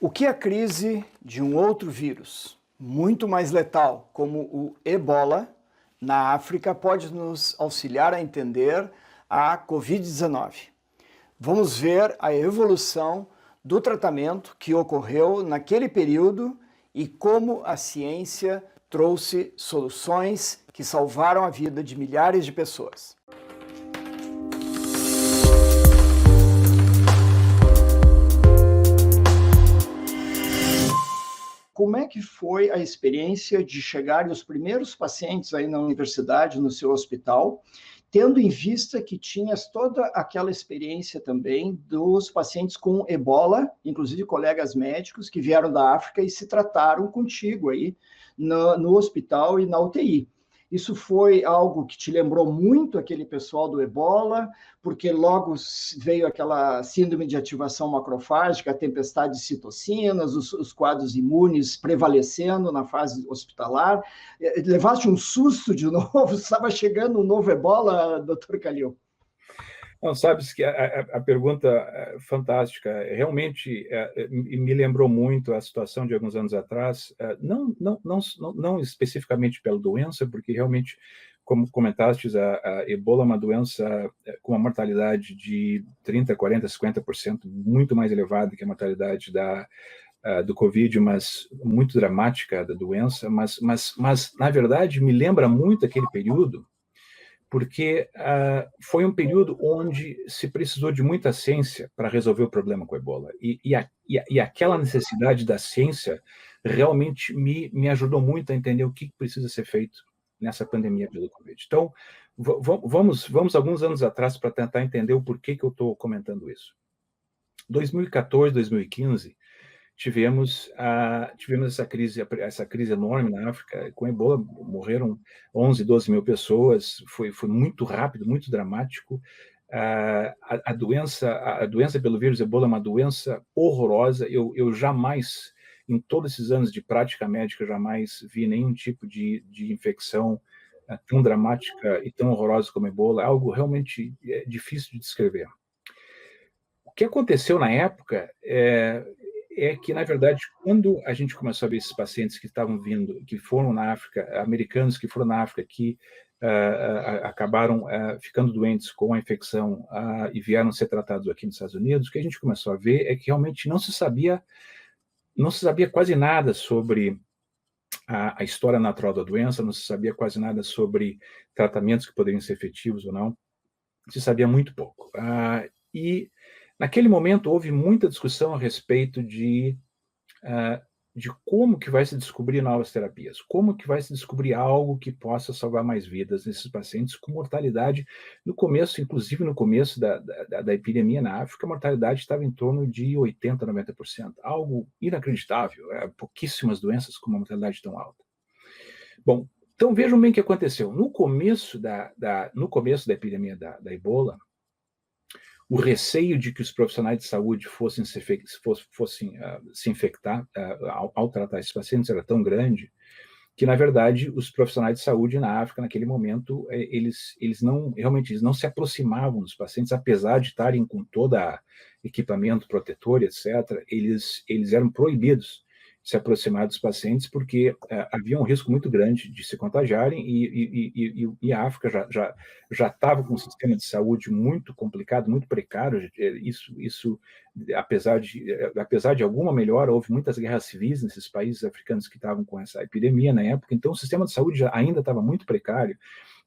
O que a crise de um outro vírus, muito mais letal, como o Ebola, na África, pode nos auxiliar a entender a Covid-19? Vamos ver a evolução do tratamento que ocorreu naquele período e como a ciência trouxe soluções que salvaram a vida de milhares de pessoas. Como é que foi a experiência de chegarem os primeiros pacientes aí na universidade, no seu hospital, tendo em vista que tinhas toda aquela experiência também dos pacientes com Ebola, inclusive colegas médicos que vieram da África e se trataram contigo aí no hospital e na UTI. Isso foi algo que te lembrou muito aquele pessoal do Ebola, porque logo veio aquela síndrome de ativação macrofágica, a tempestade de citocinas, os quadros imunes prevalecendo na fase hospitalar. Levaste um susto de novo? Estava chegando um novo Ebola, doutor Calil? Não, sabes que a pergunta é fantástica. Realmente me lembrou muito a situação de alguns anos atrás, não especificamente pela doença, porque realmente, como comentaste, a Ebola é uma doença com uma mortalidade de 30%, 40%, 50%, muito mais elevada que a mortalidade do Covid, mas muito dramática da doença, mas na verdade me lembra muito aquele período, porque foi um período onde se precisou de muita ciência para resolver o problema com a Ebola. E aquela necessidade da ciência realmente me ajudou muito a entender o que precisa ser feito nessa pandemia pelo Covid. Então, vamos alguns anos atrás para tentar entender o porquê que eu estou comentando isso. 2014, 2015, tivemos essa crise enorme na África. Com Ebola morreram 11, 12 mil pessoas, foi muito rápido, muito dramático. A doença pelo vírus Ebola é uma doença horrorosa. Eu jamais, em todos esses anos de prática médica, jamais vi nenhum tipo de infecção tão dramática e tão horrorosa como Ebola. É algo realmente difícil de descrever. O que aconteceu na época é que, na verdade, quando a gente começou a ver esses pacientes que estavam vindo, que foram na África, americanos que foram na África, que acabaram ficando doentes com a infecção e vieram ser tratados aqui nos Estados Unidos, o que a gente começou a ver é que realmente não se sabia quase nada sobre a história natural da doença, não se sabia quase nada sobre tratamentos que poderiam ser efetivos ou não, se sabia muito pouco. E naquele momento houve muita discussão a respeito de como que vai se descobrir novas terapias, como que vai se descobrir algo que possa salvar mais vidas nesses pacientes com mortalidade. No começo, inclusive no começo da epidemia na África, a mortalidade estava em torno de 80%, 90%, algo inacreditável, pouquíssimas doenças com uma mortalidade tão alta. Bom, então vejam bem o que aconteceu. No começo da epidemia da Ebola, o receio de que os profissionais de saúde fossem se infectar ao tratar esses pacientes era tão grande que, na verdade, os profissionais de saúde na África, naquele momento, eles não se aproximavam dos pacientes, apesar de estarem com todo equipamento protetor, etc., eles eram proibidos de se aproximar dos pacientes porque havia um risco muito grande de se contagiarem e a África já estava com um sistema de saúde muito complicado, muito precário. Isso apesar de alguma melhora, houve muitas guerras civis nesses países africanos que estavam com essa epidemia na época, então o sistema de saúde ainda estava muito precário,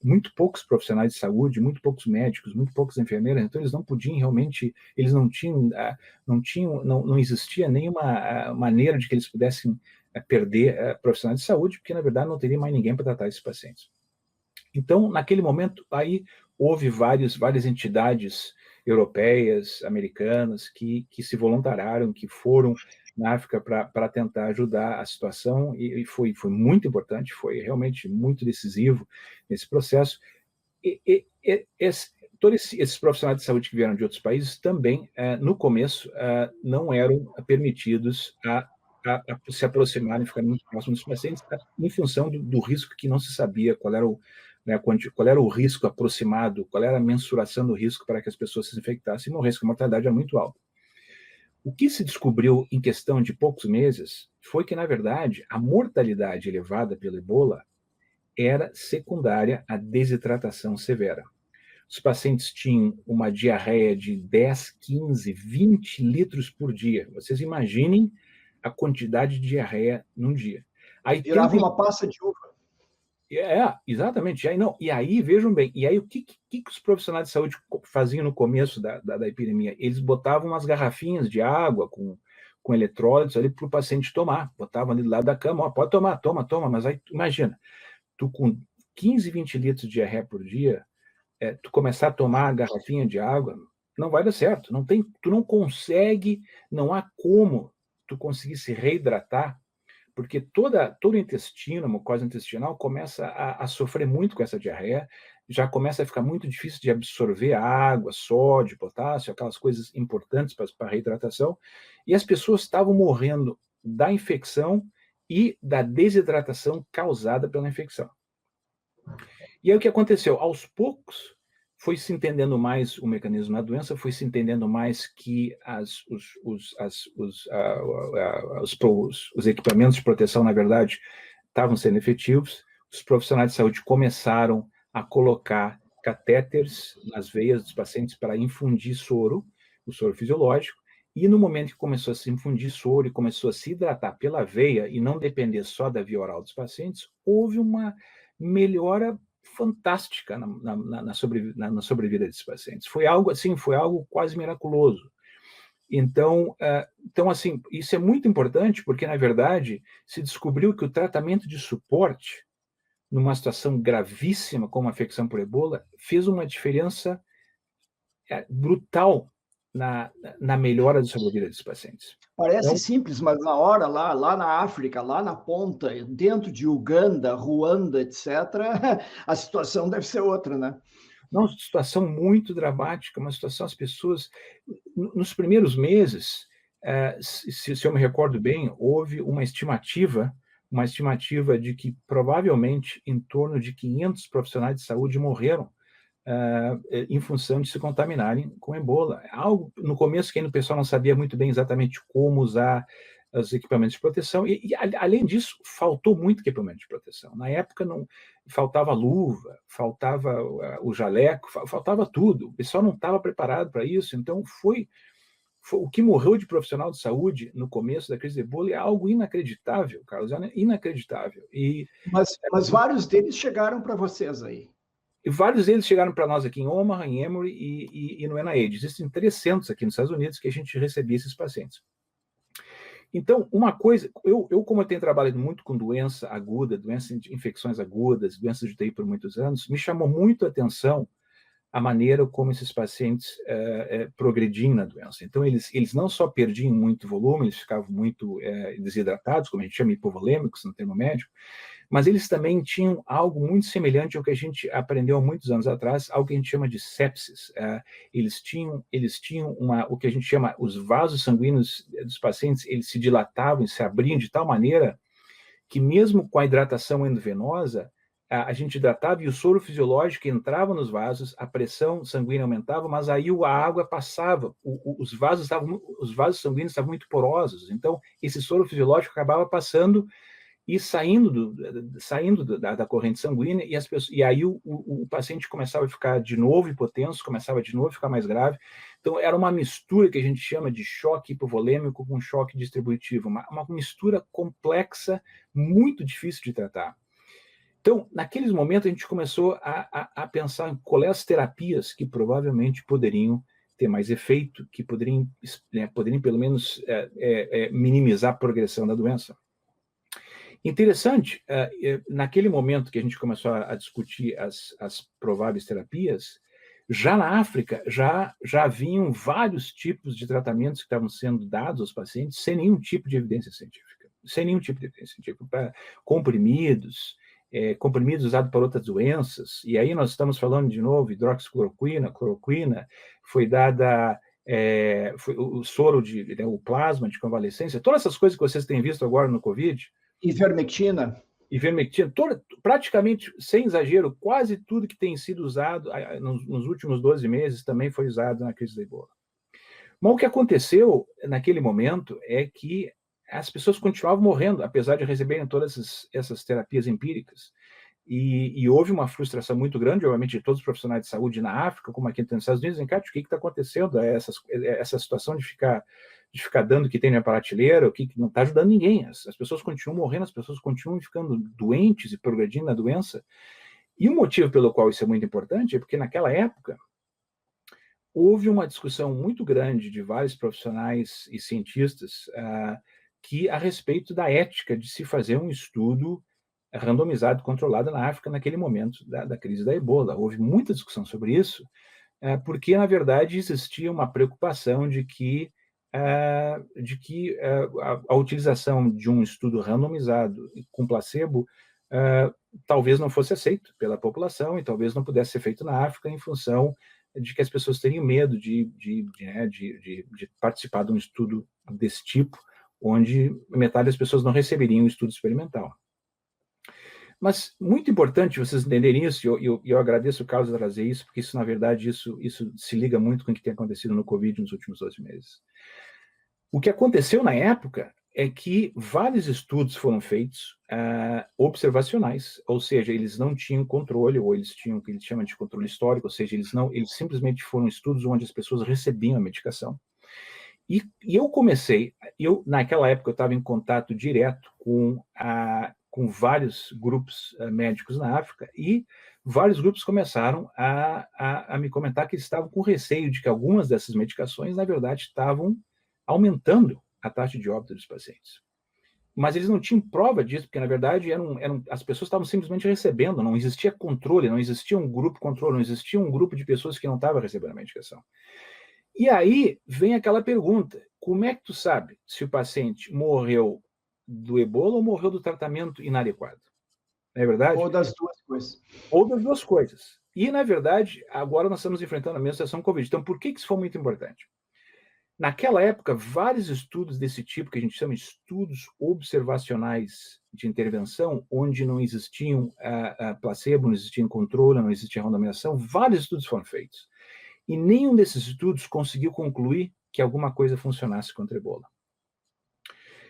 muito poucos profissionais de saúde, muito poucos médicos, muito poucos enfermeiras, então eles não podiam realmente, eles não existia nenhuma maneira de que eles pudessem perder profissionais de saúde, porque na verdade não teria mais ninguém para tratar esses pacientes. Então, naquele momento, aí houve várias entidades europeias, americanas, que se voluntariaram, que foram na África para tentar ajudar a situação, e foi muito importante, foi realmente muito decisivo nesse processo. Todos esses profissionais de saúde que vieram de outros países também, no começo, não eram permitidos a se aproximarem, ficarem muito próximos dos pacientes, em função do risco que não se sabia qual era o risco aproximado, qual era a mensuração do risco para que as pessoas se infectassem e morressem, que a mortalidade é muito alta. O que se descobriu em questão de poucos meses foi que, na verdade, a mortalidade elevada pelo ebola era secundária à desidratação severa. Os pacientes tinham uma diarreia de 10, 15, 20 litros por dia. Vocês imaginem a quantidade de diarreia num dia. Aí Virava uma passa de uva. Exatamente. E aí, vejam bem, e aí o que os profissionais de saúde faziam no começo da epidemia? Eles botavam umas garrafinhas de água com eletrólitos ali para o paciente tomar. Botavam ali do lado da cama, ó, pode tomar, toma. Mas aí, imagina, tu com 15, 20 litros de diarreia por dia, tu começar a tomar a garrafinha de água, não vai dar certo. Tu não consegue, não há como tu conseguir se reidratar, porque todo o intestino, a mucosa intestinal, começa a sofrer muito com essa diarreia, já começa a ficar muito difícil de absorver água, sódio, potássio, aquelas coisas importantes para a reidratação, e as pessoas estavam morrendo da infecção e da desidratação causada pela infecção. E aí o que aconteceu? Aos poucos, foi se entendendo mais o mecanismo da doença, foi se entendendo mais que os equipamentos de proteção, na verdade, estavam sendo efetivos. Os profissionais de saúde começaram a colocar catéteres nas veias dos pacientes para infundir soro, o soro fisiológico, e no momento que começou a se infundir soro e começou a se hidratar pela veia e não depender só da via oral dos pacientes, houve uma melhora fantástica na sobrevida desses pacientes. Foi algo assim, foi algo quase miraculoso. Então, assim, isso é muito importante porque, na verdade, se descobriu que o tratamento de suporte numa situação gravíssima como a infecção por ebola fez uma diferença brutal na melhora da sobrevida desses pacientes. Parece então, simples, mas na hora, lá na África, lá na ponta, dentro de Uganda, Ruanda, etc., a situação deve ser outra, né? Não, situação muito dramática, uma situação, as pessoas, nos primeiros meses, se eu me recordo bem, houve uma estimativa de que provavelmente em torno de 500 profissionais de saúde morreram em função de se contaminarem com ebola. Algo, no começo, que ainda o pessoal não sabia muito bem exatamente como usar os equipamentos de proteção, e além disso, faltou muito equipamento de proteção. Na época, não faltava luva, faltava o jaleco, faltava tudo. O pessoal não estava preparado para isso, então foi o que morreu de profissional de saúde no começo da crise de ebola é algo inacreditável, Carlos, inacreditável. Mas vários deles chegaram para vocês aí. E vários deles chegaram para nós aqui em Omaha, em Emory e no NIH. Existem 300 aqui nos Estados Unidos que a gente recebia esses pacientes. Então, uma coisa, como eu tenho trabalhado muito com doença aguda, infecções agudas, doenças de UTI por muitos anos, me chamou muito a atenção a maneira como esses pacientes progrediam na doença. Então, eles não só perdiam muito volume, eles ficavam muito desidratados, como a gente chama, hipovolêmicos no termo médico, mas eles também tinham algo muito semelhante ao que a gente aprendeu há muitos anos atrás, algo que a gente chama de sepsis. Eles tinham o que a gente chama, os vasos sanguíneos dos pacientes, eles se dilatavam e se abriam de tal maneira que mesmo com a hidratação endovenosa, a gente hidratava e o soro fisiológico entrava nos vasos, a pressão sanguínea aumentava, mas aí a água passava, os vasos sanguíneos estavam muito porosos, então esse soro fisiológico acabava passando e saindo da corrente sanguínea, e aí o paciente começava a ficar de novo hipotenso, começava de novo a ficar mais grave. Então, era uma mistura que a gente chama de choque hipovolêmico com choque distributivo, uma mistura complexa, muito difícil de tratar. Então, naqueles momentos, a gente começou a pensar em quais as terapias que provavelmente poderiam ter mais efeito, que poderiam pelo menos minimizar a progressão da doença. Interessante, naquele momento que a gente começou a discutir as prováveis terapias, já na África, já haviam vários tipos de tratamentos que estavam sendo dados aos pacientes sem nenhum tipo de evidência científica. Para comprimidos usados para outras doenças, e aí nós estamos falando de novo, hidroxicloroquina, cloroquina, foi dada foi o soro, o plasma de convalescência, todas essas coisas que vocês têm visto agora no Covid, Ivermectina, praticamente, sem exagero, quase tudo que tem sido usado nos últimos 12 meses também foi usado na crise da ebola. Mas o que aconteceu naquele momento é que as pessoas continuavam morrendo, apesar de receberem todas essas terapias empíricas. E houve uma frustração muito grande, obviamente, de todos os profissionais de saúde na África, como aqui nos Estados Unidos, em Cátia, o que está acontecendo? Essa situação de ficar dando o que tem na prateleira, o que não está ajudando ninguém. As pessoas continuam morrendo, as pessoas continuam ficando doentes e progredindo na doença. E o motivo pelo qual isso é muito importante é porque, naquela época, houve uma discussão muito grande de vários profissionais e cientistas a respeito da ética de se fazer um estudo randomizado, controlado na África naquele momento da crise da ebola. Houve muita discussão sobre isso, porque, na verdade, existia uma preocupação de que a utilização de um estudo randomizado com placebo talvez não fosse aceito pela população e talvez não pudesse ser feito na África em função de que as pessoas teriam medo de participar de um estudo desse tipo, onde metade das pessoas não receberiam um estudo experimental. Mas muito importante vocês entenderem isso, e eu agradeço o Carlos trazer isso, porque isso, na verdade, isso se liga muito com o que tem acontecido no Covid nos últimos 12 meses. O que aconteceu na época é que vários estudos foram feitos observacionais, ou seja, eles não tinham controle, ou eles tinham o que eles chamam de controle histórico, ou seja, eles simplesmente foram estudos onde as pessoas recebiam a medicação. E naquela época eu estava em contato direto com vários grupos médicos na África, e vários grupos começaram a me comentar que eles estavam com receio de que algumas dessas medicações, na verdade, estavam aumentando a taxa de óbito dos pacientes. Mas eles não tinham prova disso, porque, na verdade, as pessoas estavam simplesmente recebendo, não existia controle, não existia um grupo controle, não existia um grupo de pessoas que não estavam recebendo a medicação. E aí vem aquela pergunta, como é que tu sabe se o paciente morreu do ebola ou morreu do tratamento inadequado? Não é verdade? Ou das duas coisas. Ou das duas coisas. E, na verdade, agora nós estamos enfrentando a mesma situação com o Covid. Então, por que isso foi muito importante? Naquela época, vários estudos desse tipo, que a gente chama de estudos observacionais de intervenção, onde não existiam placebo, não existia controle, não existia randomização, vários estudos foram feitos. E nenhum desses estudos conseguiu concluir que alguma coisa funcionasse contra a ebola.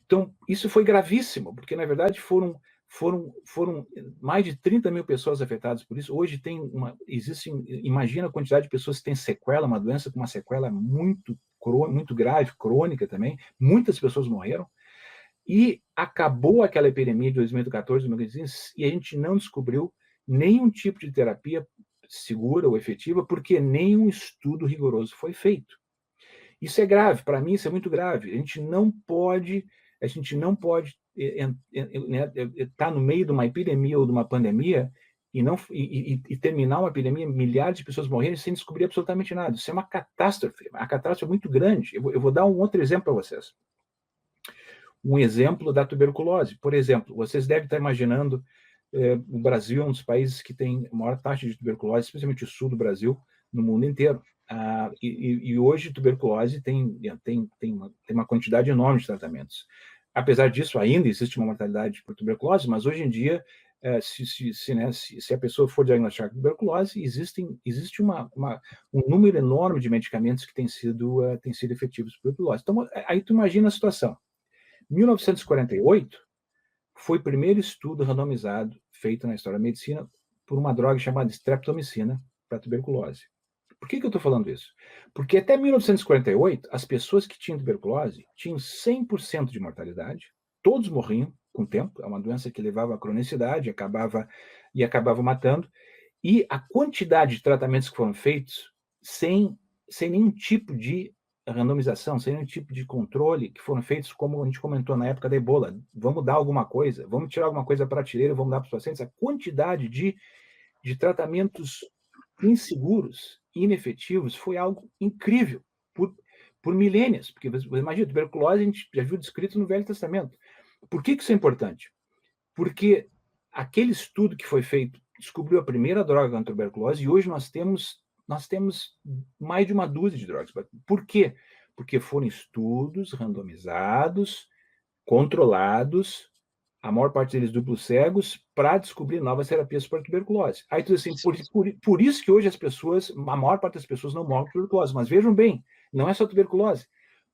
Então, isso foi gravíssimo, porque, na verdade, foram mais de 30 mil pessoas afetadas por isso. Hoje imagina a quantidade de pessoas que têm sequela, uma doença com uma sequela muito grave, crônica também. Muitas pessoas morreram. E acabou aquela epidemia de 2014, 2015, e a gente não descobriu nenhum tipo de terapia segura ou efetiva, porque nenhum estudo rigoroso foi feito. Isso é grave, para mim isso é muito grave. A gente não pode estar no meio de uma epidemia ou de uma pandemia e terminar uma epidemia, milhares de pessoas morrerem sem descobrir absolutamente nada. Isso é uma catástrofe muito grande. Eu vou dar um outro exemplo para vocês. Um exemplo da tuberculose. Por exemplo, vocês devem estar imaginando o Brasil é um dos países que tem a maior taxa de tuberculose, especialmente o sul do Brasil, no mundo inteiro. E hoje tuberculose tem uma quantidade enorme de tratamentos. Apesar disso, ainda existe uma mortalidade por tuberculose, mas hoje em dia, se a pessoa for diagnosticada com tuberculose, existe um número enorme de medicamentos que têm sido efetivos para tuberculose. Então, aí tu imagina a situação. 1948 foi o primeiro estudo randomizado feito na história da medicina por uma droga chamada streptomicina para tuberculose. Por que eu estou falando isso? Porque até 1948, as pessoas que tinham tuberculose tinham 100% de mortalidade, todos morriam com o tempo, é uma doença que levava à cronicidade, acabava matando, e a quantidade de tratamentos que foram feitos sem nenhum tipo de randomização, sem nenhum tipo de controle, que foram feitos, como a gente comentou na época da ebola, vamos dar alguma coisa, vamos tirar alguma coisa da prateleira, vamos dar para os pacientes, a quantidade de tratamentos inseguros, inefetivos, foi algo incrível, por milênios, porque imagina, tuberculose a gente já viu descrito no Velho Testamento. Por que isso é importante? Porque aquele estudo que foi feito descobriu a primeira droga contra a tuberculose, e hoje nós temos mais de uma dúzia de drogas. Por quê? Porque foram estudos randomizados, controlados, a maior parte deles duplos cegos, para descobrir novas terapias para a tuberculose. Aí tu diz assim, por isso que hoje a maior parte das pessoas não morrem de tuberculose. Mas vejam bem, Não é só tuberculose.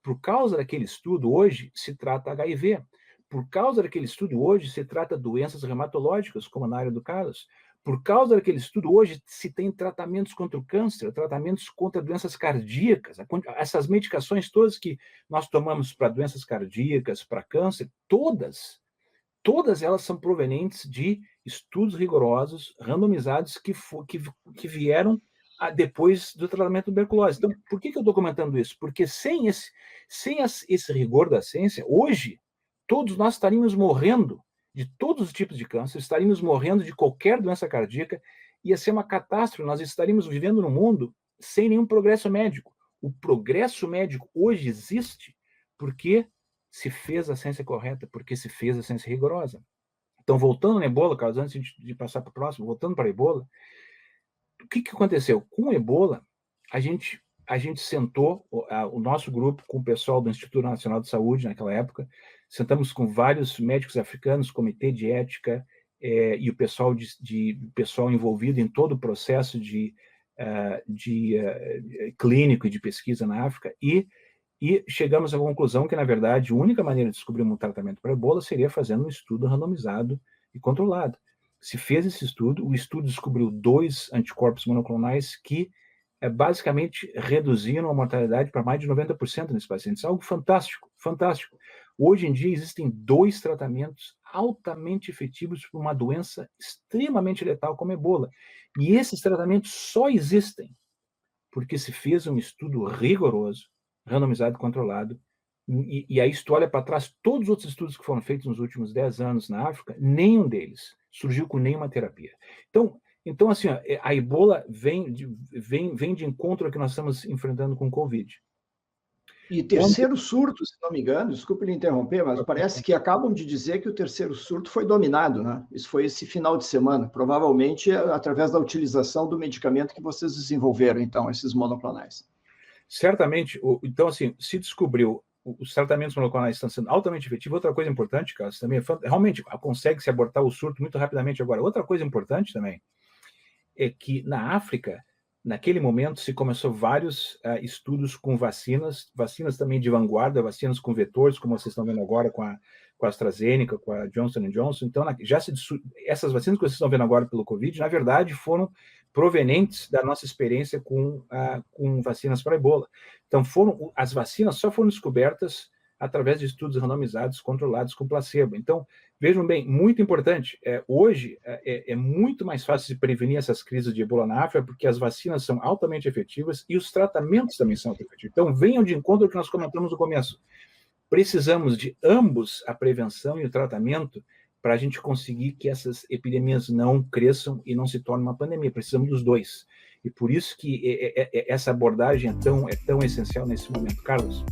Por causa daquele estudo, hoje se trata HIV. Por causa daquele estudo, hoje se trata doenças reumatológicas, como na área do Carlos. Por causa daquele estudo, hoje se tem tratamentos contra o câncer, tratamentos contra doenças cardíacas. Essas medicações todas que nós tomamos para doenças cardíacas, para câncer, todas elas são provenientes de estudos rigorosos, randomizados, que vieram depois do tratamento da tuberculose. Então, por que eu estou comentando isso? Porque sem esse rigor da ciência, hoje, todos nós estaríamos morrendo de todos os tipos de câncer, estaríamos morrendo de qualquer doença cardíaca, ia ser uma catástrofe, nós estaríamos vivendo num mundo sem nenhum progresso médico. O progresso médico hoje existe porque se fez a ciência correta, porque se fez a ciência rigorosa. Então, voltando na ebola, Carlos, antes de passar para o próximo, voltando para a ebola, o que aconteceu? Com a ebola, a gente sentou, o nosso grupo, com o pessoal do Instituto Nacional de Saúde, naquela época, sentamos com vários médicos africanos, comitê de ética, e o pessoal envolvido em todo o processo clínico e de pesquisa na África, e chegamos à conclusão que, na verdade, a única maneira de descobrir um tratamento para a ebola seria fazendo um estudo randomizado e controlado. Se fez esse estudo, o estudo descobriu 2 anticorpos monoclonais que basicamente reduziram a mortalidade para mais de 90% nesses pacientes. Algo fantástico, fantástico. Hoje em dia existem 2 tratamentos altamente efetivos para uma doença extremamente letal como a ebola. E esses tratamentos só existem porque se fez um estudo rigoroso, randomizado e controlado, e aí se tu olha para trás, todos os outros estudos que foram feitos nos últimos 10 anos na África, nenhum deles surgiu com nenhuma terapia. Então assim, a ebola vem de encontro ao que nós estamos enfrentando com o Covid. E terceiro surto, se não me engano, desculpe lhe interromper, mas parece que acabam de dizer que o terceiro surto foi dominado, né? Isso foi esse final de semana, provavelmente através da utilização do medicamento que vocês desenvolveram, então, esses monoclonais. Certamente, então assim, se descobriu os tratamentos monoclonais estão sendo altamente efetivos. Outra coisa importante, Carlos, também realmente consegue-se abortar o surto muito rapidamente agora. Outra coisa importante também é que na África, naquele momento, se começou vários estudos com vacinas também de vanguarda, vacinas com vetores, como vocês estão vendo agora com a AstraZeneca, com a Johnson & Johnson. Então, essas vacinas que vocês estão vendo agora pelo Covid, na verdade, foram provenientes da nossa experiência com vacinas para ebola. Então, as vacinas só foram descobertas através de estudos randomizados, controlados com placebo. Então, vejam bem, muito importante, hoje é muito mais fácil de prevenir essas crises de ebola na África, porque as vacinas são altamente efetivas e os tratamentos também são efetivos. Então, venham de encontro ao que nós comentamos no começo. Precisamos de ambos, a prevenção e o tratamento, para a gente conseguir que essas epidemias não cresçam e não se tornem uma pandemia. Precisamos dos dois. E por isso que essa abordagem é tão essencial nesse momento. Carlos?